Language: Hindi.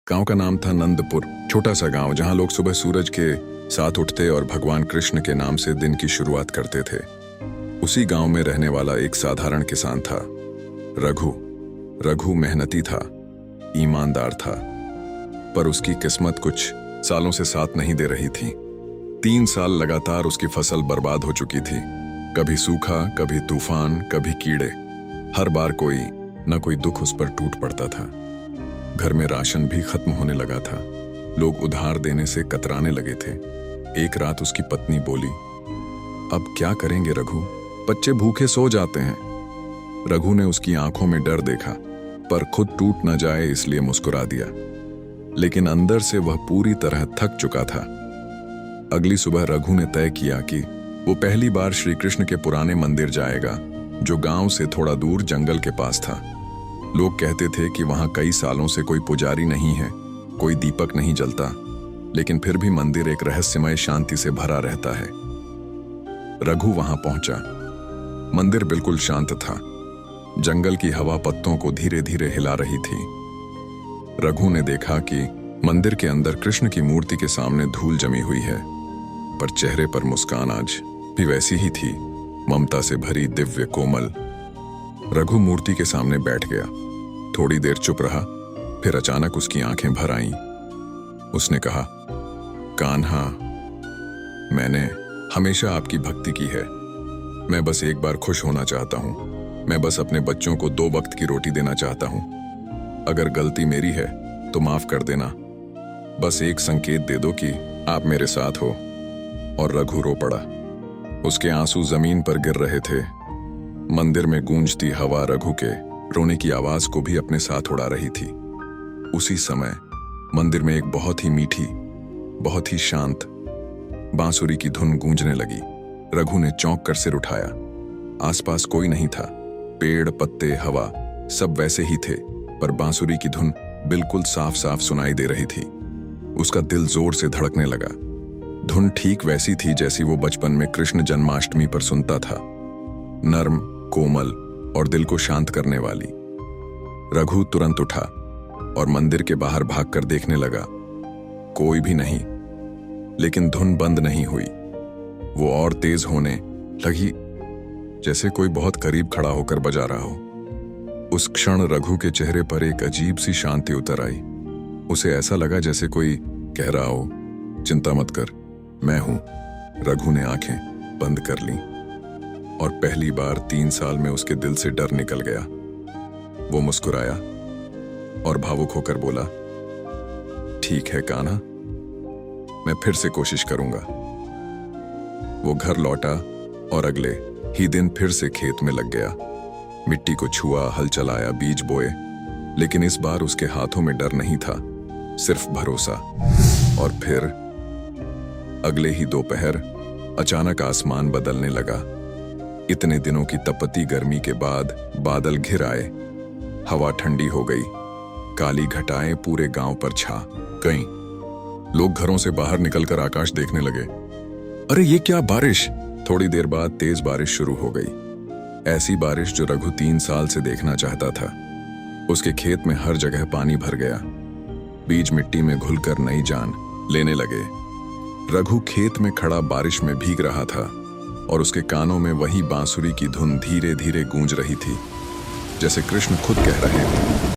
गांव का नाम था नंदपुर। छोटा सा गांव जहां लोग सुबह सूरज के साथ उठते और भगवान कृष्ण के नाम से दिन की शुरुआत करते थे। उसी गांव में रहने वाला एक साधारण किसान था, रघु। रघु मेहनती था, ईमानदार था, पर उसकी किस्मत कुछ सालों से साथ नहीं दे रही थी। 3 साल लगातार उसकी फसल बर्बाद हो चुकी थी। कभी सूखा, कभी तूफान, कभी कीड़े। हर बार कोई न कोई दुख उस पर टूट पड़ता था। घर में राशन भी खत्म होने लगा था। लोग उधार देने से कतराने लगे थे। एक रात उसकी पत्नी बोली, अब क्या करेंगे रघु, बच्चे भूखे सो जाते हैं। रघु ने उसकी आंखों में डर देखा, पर खुद टूट न जाए इसलिए मुस्कुरा दिया। लेकिन अंदर से वह पूरी तरह थक चुका था। अगली सुबह रघु ने तय किया कि वो पहली बार श्री कृष्ण के पुराने मंदिर जाएगा, जो गांव से थोड़ा दूर जंगल के पास था। लोग कहते थे कि वहां कई सालों से कोई पुजारी नहीं है, कोई दीपक नहीं जलता, लेकिन फिर भी मंदिर एक रहस्यमय शांति से भरा रहता है। रघु वहां पहुंचा। मंदिर बिल्कुल शांत था। जंगल की हवा पत्तों को धीरे धीरे हिला रही थी। रघु ने देखा कि मंदिर के अंदर कृष्ण की मूर्ति के सामने धूल जमी हुई है, पर चेहरे पर मुस्कान आज भी वैसी ही थी, ममता से भरी, दिव्य, कोमल। रघु मूर्ति के सामने बैठ गया। थोड़ी देर चुप रहा, फिर अचानक उसकी आंखें भर आईं। उसने कहा, कान्हा, मैंने हमेशा आपकी भक्ति की है। मैं बस एक बार खुश होना चाहता हूं। मैं बस अपने बच्चों को 2 वक्त की रोटी देना चाहता हूं। अगर गलती मेरी है तो माफ कर देना। बस एक संकेत दे दो कि आप मेरे साथ हो। और रघु रो पड़ा। उसके आंसू जमीन पर गिर रहे थे। मंदिर में गूंजती हवा रघु के रोने की आवाज को भी अपने साथ उड़ा रही थी। उसी समय मंदिर में एक बहुत ही मीठी, बहुत ही शांत बांसुरी की धुन गूंजने लगी। रघु ने चौंक कर सिर उठाया। आसपास कोई नहीं था। पेड़, पत्ते, हवा सब वैसे ही थे, पर बांसुरी की धुन बिल्कुल साफ साफ सुनाई दे रही थी। उसका दिल जोर से धड़कने लगा। धुन ठीक वैसी थी जैसी वो बचपन में कृष्ण जन्माष्टमी पर सुनता था, नर्म, कोमल और दिल को शांत करने वाली। रघु तुरंत उठा और मंदिर के बाहर भागकर देखने लगा। कोई भी नहीं, लेकिन धुन बंद नहीं हुई। वो और तेज होने लगी, जैसे कोई बहुत करीब खड़ा होकर बजा रहा हो। उस क्षण रघु के चेहरे पर एक अजीब सी शांति उतर आई। उसे ऐसा लगा जैसे कोई कह रहा हो, चिंता मत कर, मैं हूं। रघु ने आंखें बंद कर लीं और पहली बार 3 साल में उसके दिल से डर निकल गया। वो मुस्कुराया और भावुक होकर बोला, ठीक है कान्हा, मैं फिर से कोशिश करूंगा। वो घर लौटा और अगले ही दिन फिर से खेत में लग गया। मिट्टी को छुआ, हल चलाया, बीज बोए, लेकिन इस बार उसके हाथों में डर नहीं था, सिर्फ भरोसा। और फिर अगले ही दोपहर अचानक आसमान बदलने लगा। इतने दिनों की तपती गर्मी के बाद बादल घिर आए। हवा ठंडी हो गई। काली घटाएं पूरे गांव पर छा गईं। लोग घरों से बाहर निकलकर आकाश देखने लगे। अरे ये क्या बारिश! थोड़ी देर बाद तेज बारिश शुरू हो गई। ऐसी बारिश जो रघु 3 साल से देखना चाहता था। उसके खेत में हर जगह पानी भर गया। बीज मिट्टी में घुलकर नई जान लेने लगे। रघु खेत में खड़ा बारिश में भीग रहा था और उसके कानों में वही बांसुरी की धुन धीरे धीरे गूंज रही थी, जैसे कृष्ण खुद कह रहे थे,